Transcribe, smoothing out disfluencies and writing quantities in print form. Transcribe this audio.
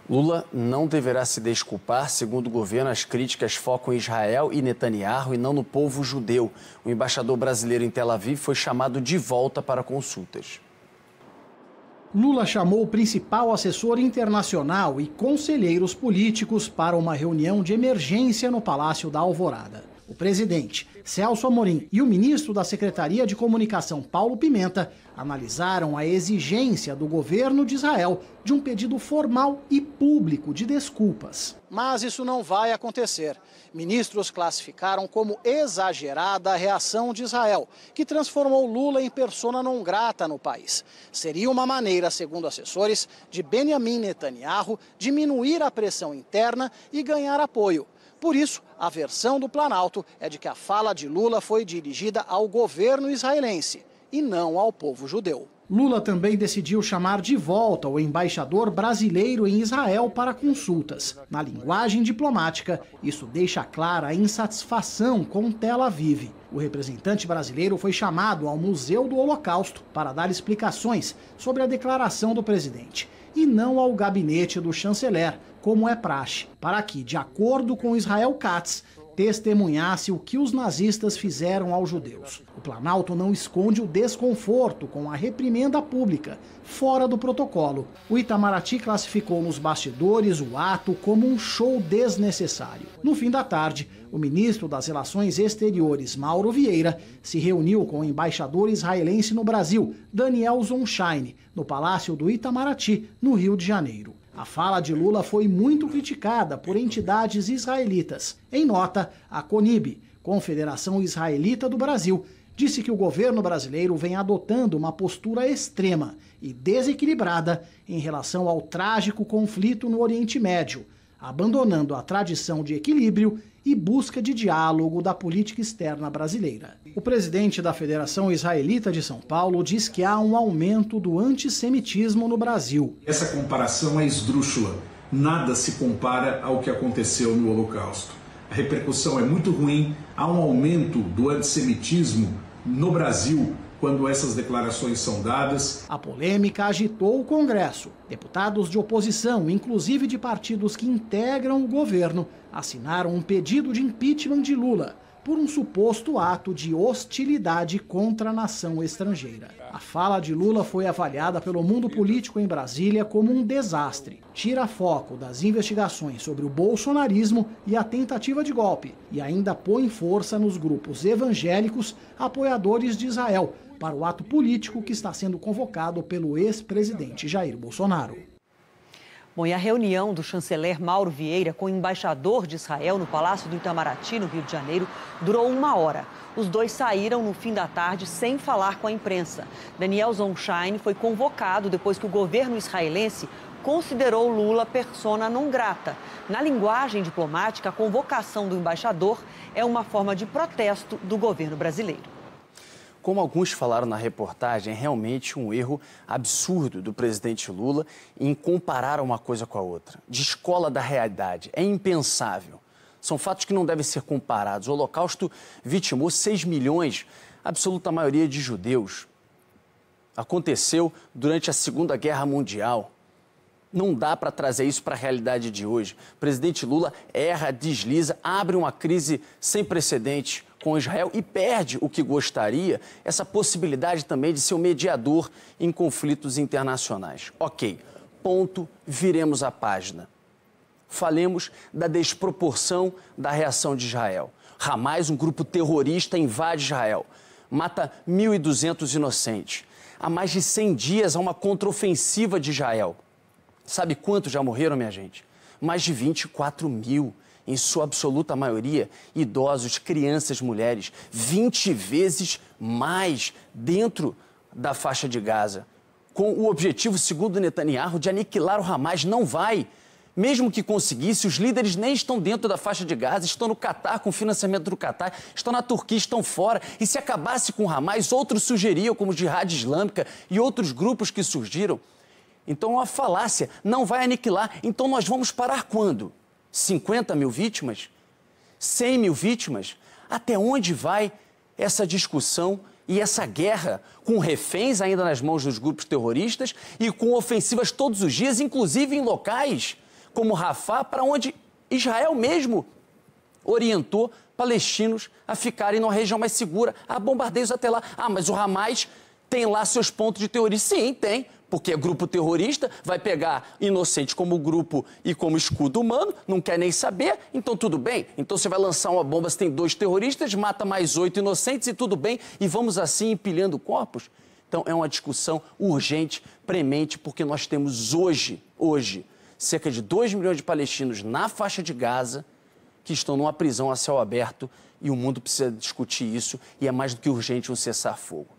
Lula não deverá se desculpar. Segundo o governo, as críticas focam em Israel e Netanyahu e não no povo judeu. O embaixador brasileiro em Tel Aviv foi chamado de volta para consultas. Lula chamou o principal assessor internacional e conselheiros políticos para uma reunião de emergência no Palácio da Alvorada. O presidente, Celso Amorim, e o ministro da Secretaria de Comunicação, Paulo Pimenta, analisaram a exigência do governo de Israel de um pedido formal e público de desculpas. Mas isso não vai acontecer. Ministros classificaram como exagerada a reação de Israel, que transformou Lula em persona non grata no país. Seria uma maneira, segundo assessores, de Benjamin Netanyahu diminuir a pressão interna e ganhar apoio. Por isso, a versão do Planalto é de que a fala de Lula foi dirigida ao governo israelense e não ao povo judeu. Lula também decidiu chamar de volta o embaixador brasileiro em Israel para consultas. Na linguagem diplomática, isso deixa clara a insatisfação com Tel Aviv. O representante brasileiro foi chamado ao Museu do Holocausto para dar explicações sobre a declaração do presidente, e não ao gabinete do chanceler, como é praxe, para que, de acordo com Israel Katz, testemunhasse o que os nazistas fizeram aos judeus. O Planalto não esconde o desconforto com a reprimenda pública, fora do protocolo. O Itamaraty classificou nos bastidores o ato como um show desnecessário. No fim da tarde, o ministro das Relações Exteriores, Mauro Vieira, se reuniu com o embaixador israelense no Brasil, Daniel Zonshine, no Palácio do Itamaraty, no Rio de Janeiro. A fala de Lula foi muito criticada por entidades israelitas. Em nota, a CONIB, Confederação Israelita do Brasil, disse que o governo brasileiro vem adotando uma postura extrema e desequilibrada em relação ao trágico conflito no Oriente Médio, abandonando a tradição de equilíbrio e busca de diálogo da política externa brasileira. O presidente da Federação Israelita de São Paulo diz que há um aumento do antissemitismo no Brasil. Essa comparação é esdrúxula. Nada se compara ao que aconteceu no Holocausto. A repercussão é muito ruim. Há um aumento do antissemitismo no Brasil quando essas declarações são dadas. A polêmica agitou o Congresso. Deputados de oposição, inclusive de partidos que integram o governo, assinaram um pedido de impeachment de Lula por um suposto ato de hostilidade contra a nação estrangeira. A fala de Lula foi avaliada pelo mundo político em Brasília como um desastre. Tira foco das investigações sobre o bolsonarismo e a tentativa de golpe e ainda põe força nos grupos evangélicos apoiadores de Israel para o ato político que está sendo convocado pelo ex-presidente Jair Bolsonaro. Bom, e a reunião do chanceler Mauro Vieira com o embaixador de Israel no Palácio do Itamaraty, no Rio de Janeiro, durou 1 hora. Os dois saíram no fim da tarde sem falar com a imprensa. Daniel Zonshine foi convocado depois que o governo israelense considerou Lula persona non grata. Na linguagem diplomática, a convocação do embaixador é uma forma de protesto do governo brasileiro. Como alguns falaram na reportagem, é realmente um erro absurdo do presidente Lula em comparar uma coisa com a outra. Descola da realidade, é impensável. São fatos que não devem ser comparados. O Holocausto vitimou 6 milhões, a absoluta maioria de judeus. Aconteceu durante a Segunda Guerra Mundial. Não dá para trazer isso para a realidade de hoje. O presidente Lula erra, desliza, abre uma crise sem precedentes com Israel e perde o que gostaria, essa possibilidade também de ser o mediador em conflitos internacionais. Ok, ponto, viremos a página. Falemos da desproporção da reação de Israel. Hamas, um grupo terrorista, invade Israel, mata 1.200 inocentes. Há mais de 100 dias há uma contraofensiva de Israel. Sabe quantos já morreram, minha gente? Mais de 24 mil. Em sua absoluta maioria, idosos, crianças, mulheres, 20 vezes mais dentro da faixa de Gaza. Com o objetivo, segundo Netanyahu, de aniquilar o Hamas. Não vai. Mesmo que conseguisse, os líderes nem estão dentro da faixa de Gaza, estão no Catar, com financiamento do Catar, estão na Turquia, estão fora. E se acabasse com o Hamas, outros sugeriam, como Jihad Islâmica e outros grupos que surgiram. Então, é uma falácia. Não vai aniquilar. Então, nós vamos parar quando? 50 mil vítimas? 100 mil vítimas? Até onde vai essa discussão e essa guerra com reféns ainda nas mãos dos grupos terroristas e com ofensivas todos os dias, inclusive em locais como Rafah, para onde Israel mesmo orientou palestinos a ficarem numa região mais segura. Há bombardeios até lá. Ah, mas o Hamas tem lá seus pontos de teoria. Sim, tem, porque é grupo terrorista, vai pegar inocentes como grupo e como escudo humano, não quer nem saber, então tudo bem. Então você vai lançar uma bomba, se tem 2 terroristas, mata mais 8 inocentes e tudo bem, e vamos assim empilhando corpos? Então é uma discussão urgente, premente, porque nós temos hoje, cerca de 2 milhões de palestinos na faixa de Gaza que estão numa prisão a céu aberto e o mundo precisa discutir isso e é mais do que urgente um cessar-fogo.